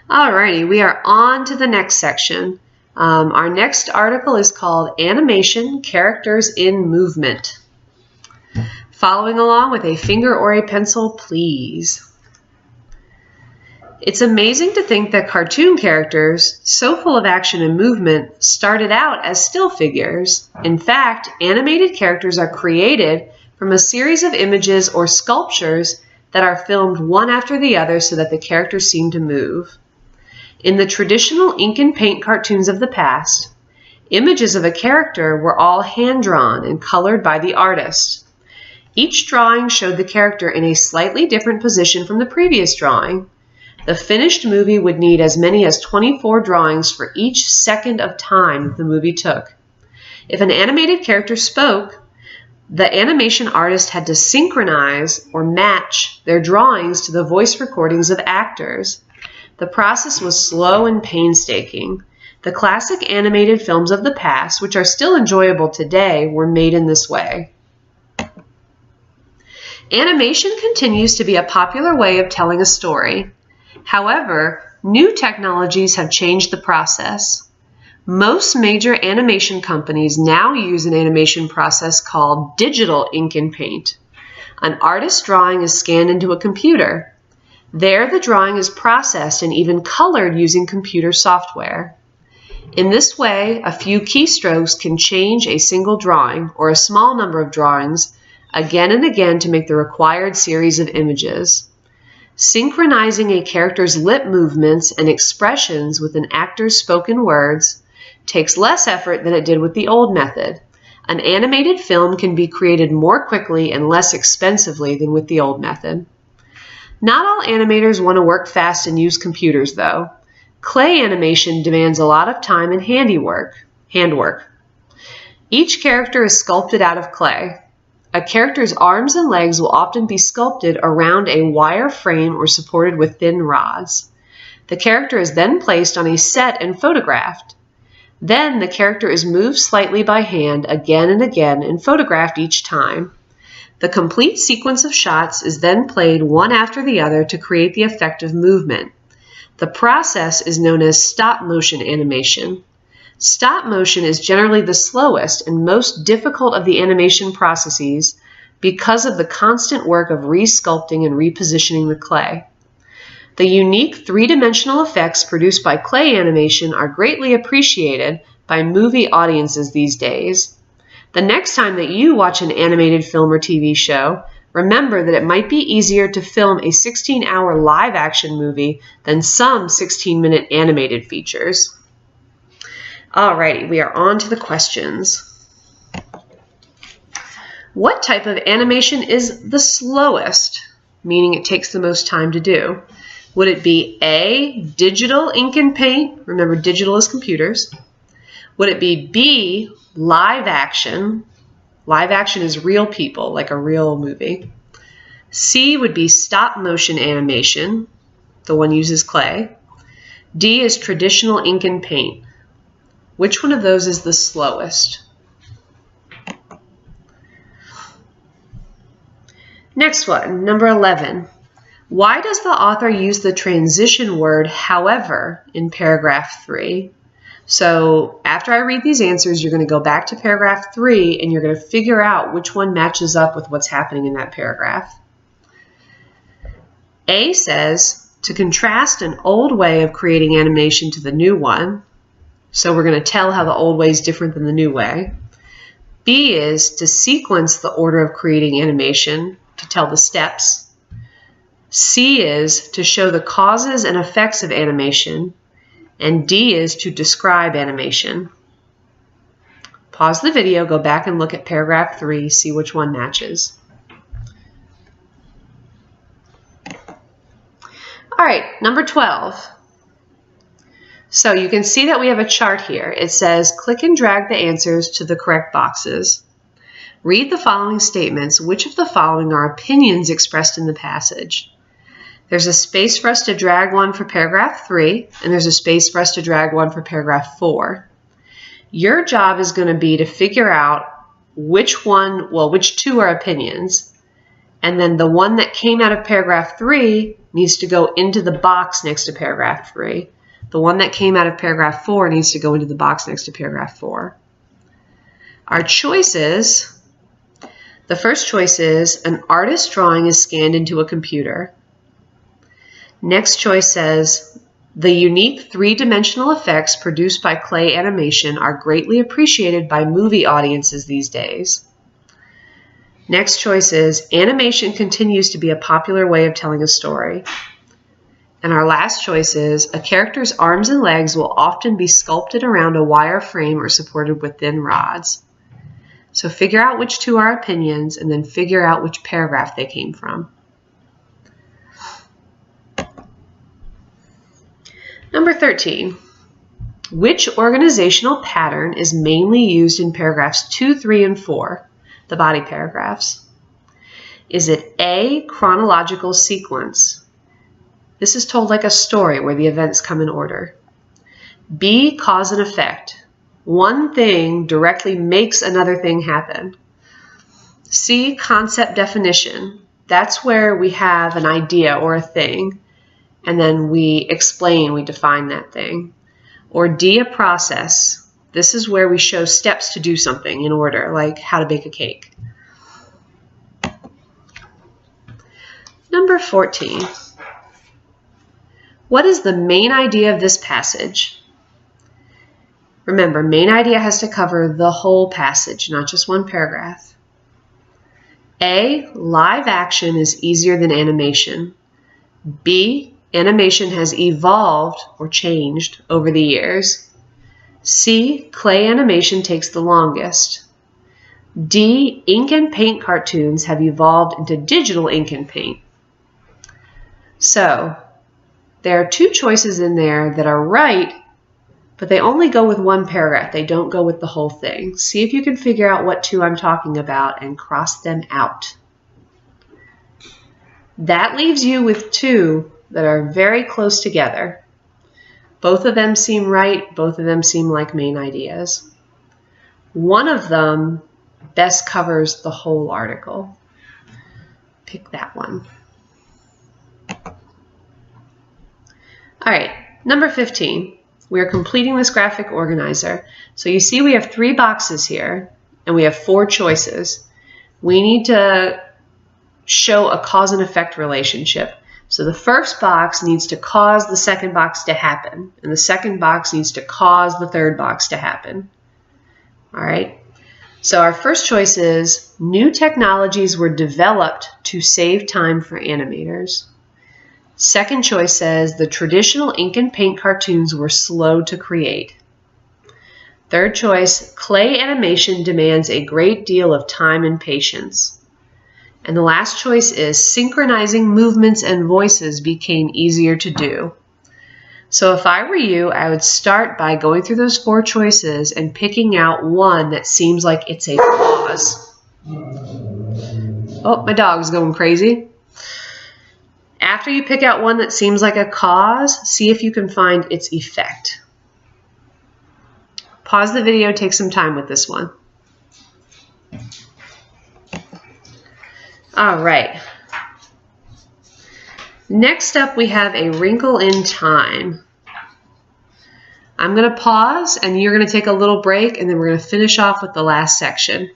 Alrighty, we are on to the next section. Our next article is called Animation Characters in Movement. Following along with a finger or a pencil, please. It's amazing to think that cartoon characters, so full of action and movement, started out as still figures. In fact, animated characters are created from a series of images or sculptures that are filmed one after the other so that the characters seem to move. In the traditional ink and paint cartoons of the past, images of a character were all hand-drawn and colored by the artist. Each drawing showed the character in a slightly different position from the previous drawing. The finished movie would need as many as 24 drawings for each second of time the movie took. If an animated character spoke, the animation artist had to synchronize or match their drawings to the voice recordings of actors. The process was slow and painstaking. The classic animated films of the past, which are still enjoyable today, were made in this way. Animation continues to be a popular way of telling a story. However, new technologies have changed the process. Most major animation companies now use an animation process called digital ink and paint. An artist's drawing is scanned into a computer. There, the drawing is processed and even colored using computer software. In this way, a few keystrokes can change a single drawing or a small number of drawings again and again to make the required series of images. Synchronizing a character's lip movements and expressions with an actor's spoken words takes less effort than it did with the old method. An animated film can be created more quickly and less expensively than with the old method. Not all animators want to work fast and use computers, though. Clay animation demands a lot of time and handwork. Each character is sculpted out of clay. A character's arms and legs will often be sculpted around a wire frame or supported with thin rods. The character is then placed on a set and photographed. Then the character is moved slightly by hand again and again and photographed each time. The complete sequence of shots is then played one after the other to create the effect of movement. The process is known as stop-motion animation. Stop-motion is generally the slowest and most difficult of the animation processes because of the constant work of resculpting and repositioning the clay. The unique three-dimensional effects produced by clay animation are greatly appreciated by movie audiences these days. The next time that you watch an animated film or TV show, remember that it might be easier to film a 16-hour live-action movie than some 16-minute animated features. Alrighty, we are on to the questions. What type of animation is the slowest, meaning it takes the most time to do? Would it be A, digital ink and paint? Remember, digital is computers. Would it be B, live action? Live action is real people, like a real movie. C would be stop motion animation. The one uses clay. D is traditional ink and paint. Which one of those is the slowest? Next one, number 11. Why does the author use the transition word however in paragraph 3? So after I read these answers, you're going to go back to paragraph 3 and you're going to figure out which one matches up with what's happening in that paragraph. A says to contrast an old way of creating animation to the new one. So we're going to tell how the old way is different than the new way. B is to sequence the order of creating animation to tell the steps. C is to show the causes and effects of animation. And D is to describe animation. Pause the video, go back and look at paragraph 3, see which one matches. All right, number 12. So you can see that we have a chart here. It says click and drag the answers to the correct boxes. Read the following statements. Which of the following are opinions expressed in the passage? There's a space for us to drag one for paragraph 3, and there's a space for us to drag one for paragraph 4. Your job is going to be to figure out which two are opinions, and then the one that came out of paragraph 3 needs to go into the box next to paragraph 3. The one that came out of paragraph 4 needs to go into the box next to paragraph 4. Our choices, the first choice is an artist's drawing is scanned into a computer. Next choice says the unique three-dimensional effects produced by clay animation are greatly appreciated by movie audiences these days. Next choice is animation continues to be a popular way of telling a story. And our last choice is a character's arms and legs will often be sculpted around a wire frame or supported with thin rods. So figure out which two are opinions and then figure out which paragraph they came from. Number 13. Which organizational pattern is mainly used in paragraphs 2, 3, and 4, the body paragraphs? Is it A, chronological sequence? This is told like a story where the events come in order. B, cause and effect. One thing directly makes another thing happen. C, concept definition. That's where we have an idea or a thing, and then we explain, we define that thing. Or D, a process. This is where we show steps to do something in order, like how to bake a cake. Number 14. What is the main idea of this passage? Remember, main idea has to cover the whole passage, not just one paragraph. A, live action is easier than animation. B, animation has evolved or changed over the years. C, clay animation takes the longest. D, ink and paint cartoons have evolved into digital ink and paint. So, there are two choices in there that are right, but they only go with one paragraph. They don't go with the whole thing. See if you can figure out what two I'm talking about and cross them out. That leaves you with two that are very close together. Both of them seem right. Both of them seem like main ideas. One of them best covers the whole article. Pick that one. All right, number 15. We are completing this graphic organizer. So you see we have 3 boxes here, and we have 4 choices. We need to show a cause and effect relationship. So the first box needs to cause the second box to happen, and the second box needs to cause the third box to happen. All right. So our first choice is new technologies were developed to save time for animators. Second choice says the traditional ink and paint cartoons were slow to create. Third choice, clay animation demands a great deal of time and patience. And the last choice is synchronizing movements and voices became easier to do. So if I were you, I would start by going through those 4 choices and picking out one that seems like it's a cause. Oh, my dog's going crazy. After you pick out one that seems like a cause, see if you can find its effect. Pause the video, take some time with this one. All right. Next up, we have A Wrinkle in Time. I'm going to pause, and you're going to take a little break, and then we're going to finish off with the last section.